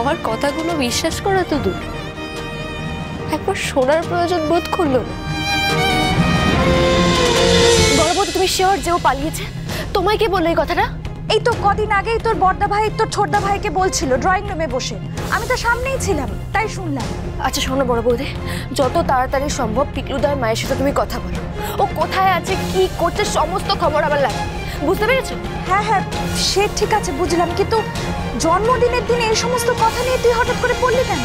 আমার কথাগুলো বিশ্বাস করা তো দূর, একবার শোনার প্রয়োজন বোধ করলো না। বড়বৌদি, তুমি শিওর যে ও পালিয়েছে? তোমায় কে বললো এই কথাটা? এই তো কদিন আগেই তোর বড়দা ভাই তোর ছোটদা ভাইকে বলছিল ড্রয়িং রুমে বসে, আমি তো সামনেই ছিলাম তাই শুনলাম। আচ্ছা শোনো বড়বৌদি, যত তাড়াতাড়ি সম্ভব পিকলুদার মায়ের সাথে তুমি কথা বলো। ও কোথায় আছে, কি করছে, সমস্ত খবর আমার লাগবে, বুঝতে পেরেছো? হ্যাঁ হ্যাঁ সে ঠিক আছে বুঝলাম, কিন্তু জন্মদিনের দিনে এই সমস্ত কথা নিয়ে তুই হঠাৎ করে পড়লি কেন?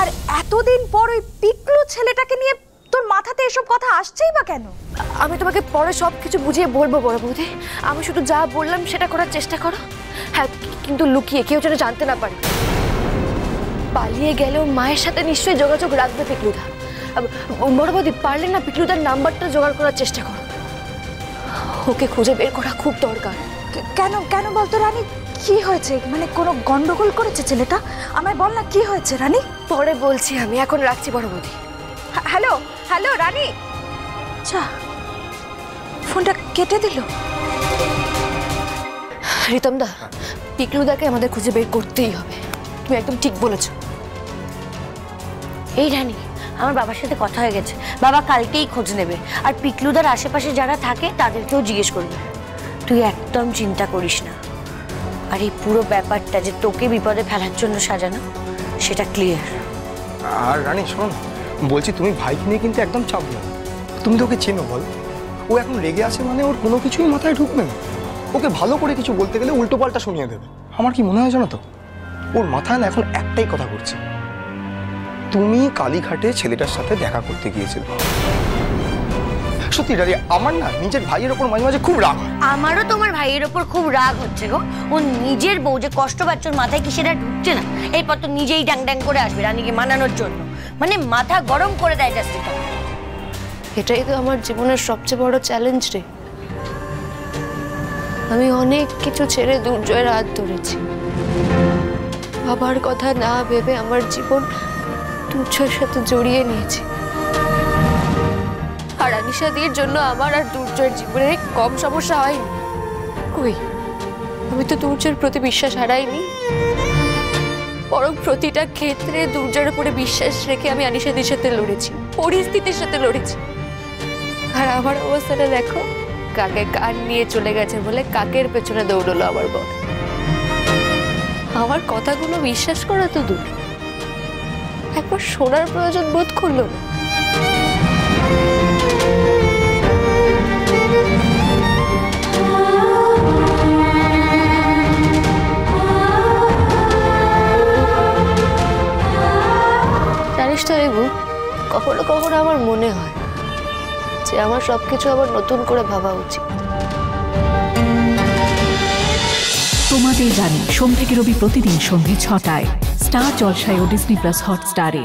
আর এতদিন পর ওই পিকলু ছেলেটাকে নিয়ে তোর মাথাতে এসব কথা আসছেই বা কেন? আমি তোমাকে পরে সব কিছু বুঝিয়ে বলবো বড়বৌদি, আমি শুধু যা বললাম সেটা করার চেষ্টা করো। হ্যাঁ, কিন্তু লুকিয়ে, কেউ যেন জানতে না পারে। পালিয়ে গেলেও মায়ের সাথে নিশ্চয়ই যোগাযোগ রাখবে পিকলুদা। বড়বৌদি, পারলে না পিকলুদার নাম্বারটা জোগাড় করার চেষ্টা করো, ওকে খুঁজে বের করা খুব দরকার। কেন কেন বলতো রানী, কি হয়েছে? মানে কোনো গন্ডগোল করেছে ছেলেটা? আমায় বল না কি হয়েছে রানী। পরে বলছি, আমি এখন রাখছি বড়বৌদি। হ্যালো হ্যালো রানী। আচ্ছা, ফোনটা কেটে দিল। রিতমদা, পিকলুদাকে আমাদের খুঁজে বের করতেই হবে। তুমি একদম ঠিক বলেছো। এই রানী, আমার বাবার সাথে কথা হয়ে গেছে, বাবা কালকেই খোঁজ নেবে, আর পিকলুদার আশেপাশে যারা থাকে তাদেরকেও জিজ্ঞেস করবে। তুই একদম চিন্তা করিস না, আর এই পুরো ব্যাপারটা যে তোকে বিপদে ফেলার জন্য সাজানো সেটা ক্লিয়ার। আর রানী শোন, বলছি তুমি ভাইকে নিয়ে কিন্তু একদম চাপ না। তুমি তো ওকে চেনো, বল? ও এখন রেগে আছে মানে ওর কোনো কিছুই মাথায় ঢুকবে না। ওকে ভালো করে কিছু বলতে গেলে উল্টো পাল্টা শুনিয়ে দেবে। আমার কি মনে হয় জানো তো, ওর মাথায় না এখন একটাই কথা ঘুরছে, তুমি কালীঘাটে ছেলেটার সাথে দেখা করতে গিয়েছিল। সত্যি রানী, আমার না নিজের ভাইয়ের ওপর মাঝে মাঝে খুব রাগ হয়। আমারও তোমার ভাইয়ের ওপর খুব রাগ হচ্ছে গো। ও নিজের বউ যে কষ্ট পাচ্ছে, ওর মাথায় কি সেটা ঢুকছে না? এরপর তো নিজেই ড্যাং ড্যাং করে আসবে রানীকে মানানোর জন্য, মানে মাথা গরম করে দেয় জাস্ট। এটাই তো আমার জীবনের সবচেয়ে বড় চ্যালেঞ্জ রে। আমি অনেক কিছু ছেড়ে দুর্জয়ের হাত ধরেছি, বাবার কথা না ভেবে আমার জীবন দুর্জয়ের সাথে জড়িয়ে নিয়েছি। আর আনিশাদির জন্য আমার আর দুর্জয়ের জীবনে কম সমস্যা হয়নি। কই, আমি তো দুর্জয়ের প্রতি বিশ্বাস হারাইনি, বরং প্রতিটা ক্ষেত্রে দুর্জয়ের উপরে বিশ্বাস রেখে আমি আনিশাদির সাথে লড়েছি, পরিস্থিতির সাথে লড়েছি। আর আমার অবস্থাটা দেখো, কাকে কান নিয়ে চলে গেছে বলে কাকের পেছনে দৌড়লো আমার বর। আমার কথাগুলো বিশ্বাস করা তো দূর, একবার শোনার প্রয়োজন বোধ করলো না। জানিস তো এবু, কখনো কখনো আমার মনে হয় যে আমার সবকিছু আবার নতুন করে ভাবা উচিত। তোমাদের জানি সোম থেকে রবি প্রতিদিন সন্ধ্যে ৬টায় স্টার জলসায় ও ডিজনি প্লাস হটস্টারে।